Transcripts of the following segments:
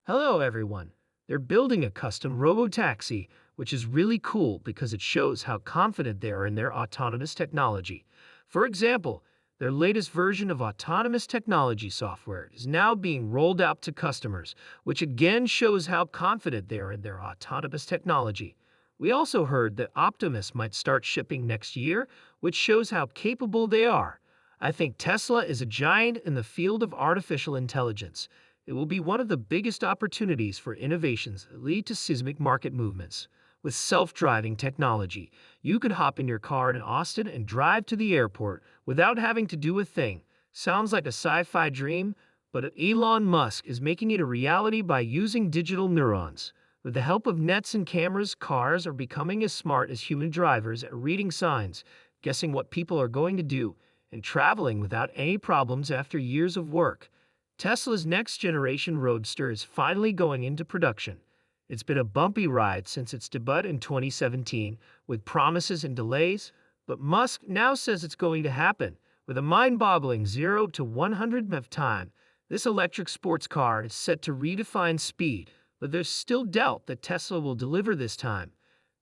Hello, everyone. They're building a custom robotaxi, which is really cool because it shows how confident they are in their autonomous technology. For example, their latest version of autonomous technology software is now being rolled out to customers, which again shows how confident they are in their autonomous technology. We also heard that Optimus might start shipping next year, which shows how capable they are. I think Tesla is a giant in the field of artificial intelligence. It will be one of the biggest opportunities for innovations that lead to seismic market movements. With self-driving technology, you could hop in your car in Austin and drive to the airport without having to do a thing. Sounds like a sci-fi dream, but Elon Musk is making it a reality by using digital neurons. With the help of nets and cameras, cars are becoming as smart as human drivers at reading signs, guessing what people are going to do, and traveling without any problems after years of work. Tesla's next generation Roadster is finally going into production. It's been a bumpy ride since its debut in 2017, with promises and delays, but Musk now says it's going to happen. With a mind-boggling 0 to 100 of time, this electric sports car is set to redefine speed, but there's still doubt that Tesla will deliver this time.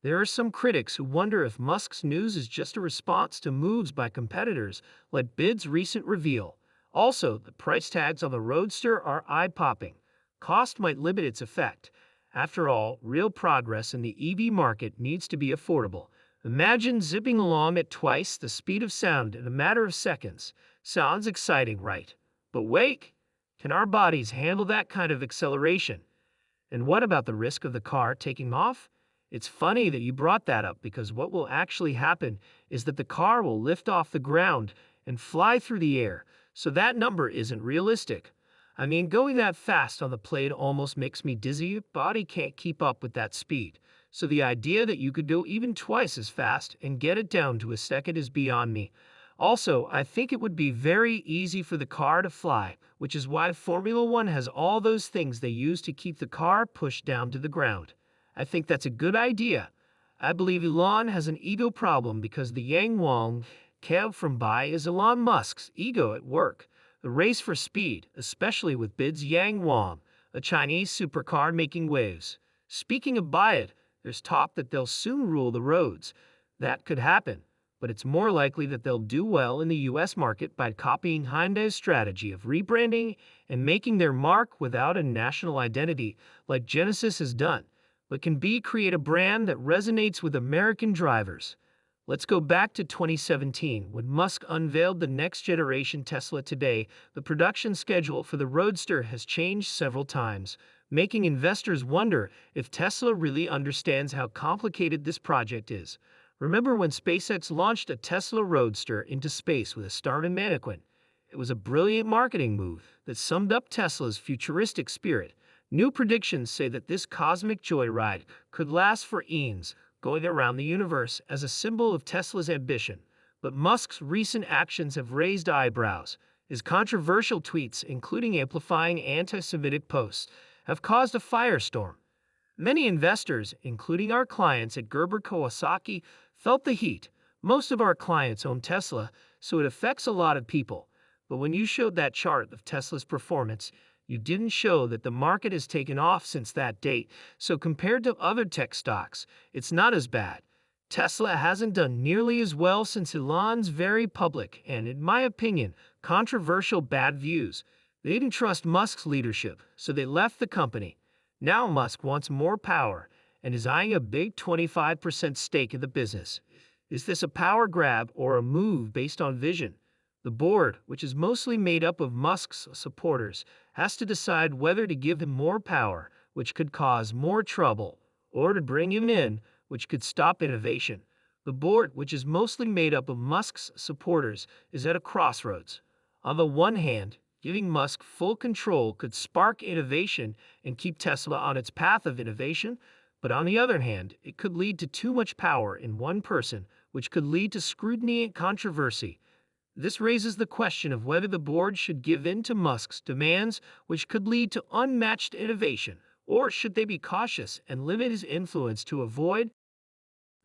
There are some critics who wonder if Musk's news is just a response to moves by competitors like BID's recent reveal. Also, the price tags on the Roadster are eye-popping. Cost might limit its effect. After all, real progress in the EV market needs to be affordable. Imagine zipping along at twice the speed of sound in a matter of seconds. Sounds exciting, right? But wait, can our bodies handle that kind of acceleration? And what about the risk of the car taking off? It's funny that you brought that up because what will actually happen is that the car will lift off the ground and fly through the air. So that number isn't realistic. I mean, going that fast on the plane almost makes me dizzy. Your body can't keep up with that speed. So the idea that you could go even twice as fast and get it down to a second is beyond me. Also, I think it would be very easy for the car to fly, which is why Formula One has all those things they use to keep the car pushed down to the ground. I think that's a good idea. I believe Elon has an ego problem because the Yang Wang cab from Bai is Elon Musk's ego at work. The race for speed, especially with BID's Yang Wang, a Chinese supercar making waves. Speaking of Baidu, there's talk that they'll soon rule the roads. That could happen, but it's more likely that they'll do well in the US market by copying Hyundai's strategy of rebranding and making their mark without a national identity like Genesis has done, but can create a brand that resonates with American drivers. Let's go back to 2017 when Musk unveiled the next generation Tesla. Today, the production schedule for the Roadster has changed several times, making investors wonder if Tesla really understands how complicated this project is. Remember when SpaceX launched a Tesla Roadster into space with a Starman mannequin? It was a brilliant marketing move that summed up Tesla's futuristic spirit. New predictions say that this cosmic joyride could last for eons, going around the universe as a symbol of Tesla's ambition. But Musk's recent actions have raised eyebrows. His controversial tweets, including amplifying anti-Semitic posts, have caused a firestorm. Many investors, including our clients at Gerber Kawasaki, felt the heat. Most of our clients own Tesla, so it affects a lot of people. But when you showed that chart of Tesla's performance, you didn't show that the market has taken off since that date, so compared to other tech stocks, it's not as bad. Tesla hasn't done nearly as well since Elon's very public and, in my opinion, controversial bad views. They didn't trust Musk's leadership, so they left the company. Now Musk wants more power and is eyeing a big 25% stake in the business. Is this a power grab or a move based on vision? The board, which is mostly made up of Musk's supporters, has to decide whether to give him more power, which could cause more trouble, or to bring him in, which could stop innovation. The board, which is mostly made up of Musk's supporters, is at a crossroads. On the one hand, giving Musk full control could spark innovation and keep Tesla on its path of innovation, but on the other hand, it could lead to too much power in one person, which could lead to scrutiny and controversy. This raises the question of whether the board should give in to Musk's demands, which could lead to unmatched innovation, or should they be cautious and limit his influence to avoid.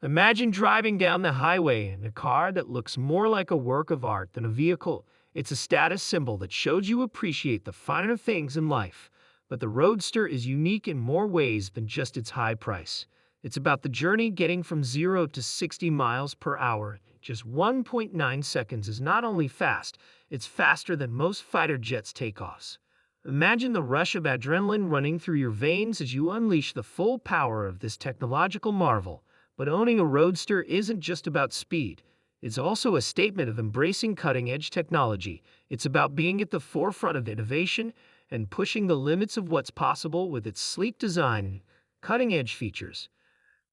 Imagine driving down the highway in a car that looks more like a work of art than a vehicle. It's a status symbol that shows you appreciate the finer things in life. but the Roadster is unique in more ways than just its high price. It's about the journey. Getting from 0 to 60 miles per hour in just 1.9 seconds is not only fast, it's faster than most fighter jets' takeoffs. Imagine the rush of adrenaline running through your veins as you unleash the full power of this technological marvel. But owning a Roadster isn't just about speed. It's also a statement of embracing cutting-edge technology. It's about being at the forefront of innovation and pushing the limits of what's possible with its sleek design and cutting-edge features.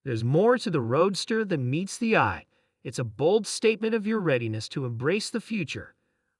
There's more to the Roadster than meets the eye. It's a bold statement of your readiness to embrace the future.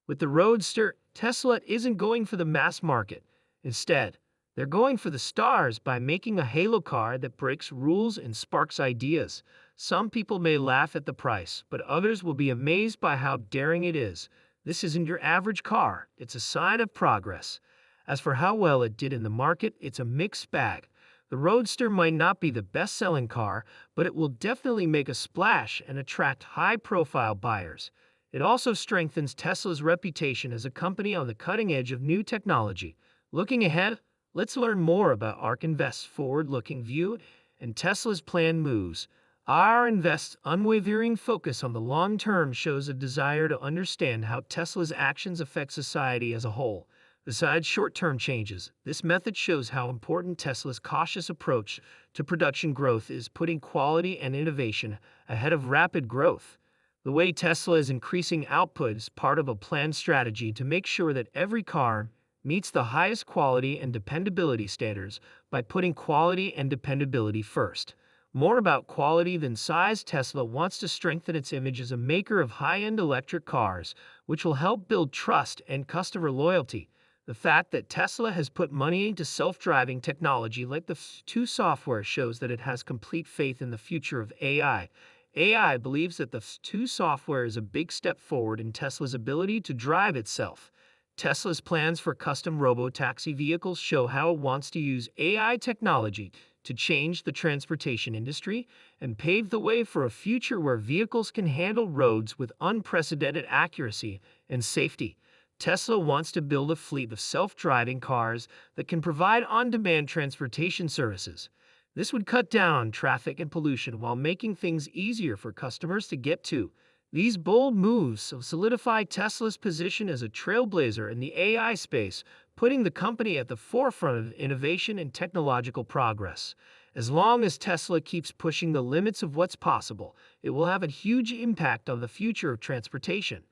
With the Roadster, Tesla isn't going for the mass market. Instead, they're going for the stars by making a halo car that breaks rules and sparks ideas. Some people may laugh at the price, but others will be amazed by how daring it is. This isn't your average car, it's a sign of progress. As for how well it did in the market, it's a mixed bag. The Roadster might not be the best-selling car, but it will definitely make a splash and attract high-profile buyers. It also strengthens Tesla's reputation as a company on the cutting edge of new technology. Looking ahead, let's learn more about ARK Invest's forward-looking view and Tesla's planned moves. ARK Invest's unwavering focus on the long term shows a desire to understand how Tesla's actions affect society as a whole. Besides short-term changes, this method shows how important Tesla's cautious approach to production growth is, putting quality and innovation ahead of rapid growth. The way Tesla is increasing output is part of a planned strategy to make sure that every car meets the highest quality and dependability standards by putting quality and dependability first. More about quality than size, Tesla wants to strengthen its image as a maker of high-end electric cars, which will help build trust and customer loyalty. The fact that Tesla has put money into self-driving technology like the F2 software shows that it has complete faith in the future of AI. AI believes that the F2 software is a big step forward in Tesla's ability to drive itself. Tesla's plans for custom robotaxi vehicles show how it wants to use AI technology to change the transportation industry and pave the way for a future where vehicles can handle roads with unprecedented accuracy and safety. Tesla wants to build a fleet of self-driving cars that can provide on-demand transportation services. This would cut down on traffic and pollution while making things easier for customers to get to. These bold moves solidify Tesla's position as a trailblazer in the AI space, putting the company at the forefront of innovation and technological progress. As long as Tesla keeps pushing the limits of what's possible, it will have a huge impact on the future of transportation.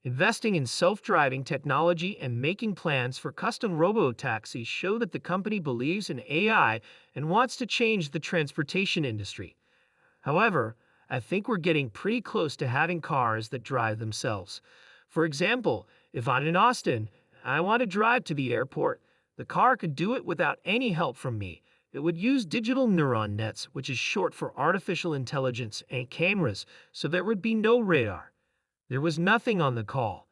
Investing in self-driving technology and making plans for custom robotaxis show that the company believes in AI and wants to change the transportation industry. However, I think we're getting pretty close to having cars that drive themselves. For example, if I'm in Austin and I want to drive to the airport, the car could do it without any help from me. It would use digital neuron nets, which is short for artificial intelligence, and cameras, so there would be no radar. There was nothing on the call.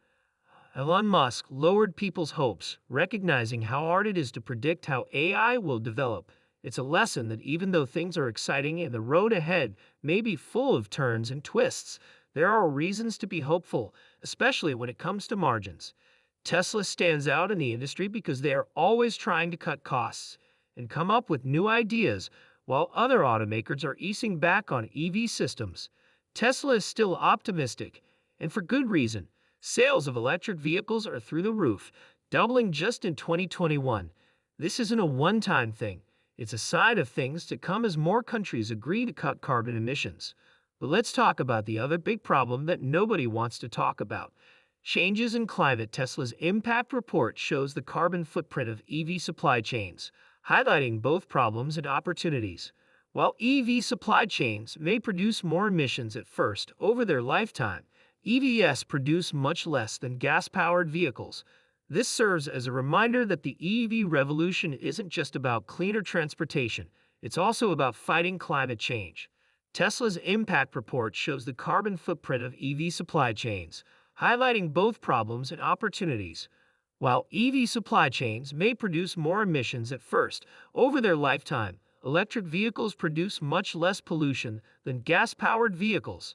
Elon Musk lowered people's hopes, recognizing how hard it is to predict how AI will develop. It's a lesson that even though things are exciting and the road ahead may be full of turns and twists, there are reasons to be hopeful, especially when it comes to margins. Tesla stands out in the industry because they are always trying to cut costs and come up with new ideas, while other automakers are easing back on EV systems. Tesla is still optimistic, and for good reason. Sales of electric vehicles are through the roof, doubling just in 2021. This isn't a one-time thing. It's a sign of things to come as more countries agree to cut carbon emissions. But let's talk about the other big problem that nobody wants to talk about. Changes in climate. Tesla's impact report shows the carbon footprint of EV supply chains, highlighting both problems and opportunities. While EV supply chains may produce more emissions at first over their lifetime, EVs produce much less than gas-powered vehicles. This serves as a reminder that the EV revolution isn't just about cleaner transportation, it's also about fighting climate change. Tesla's impact report shows the carbon footprint of EV supply chains, highlighting both problems and opportunities. While EV supply chains may produce more emissions at first over their lifetime, electric vehicles produce much less pollution than gas-powered vehicles.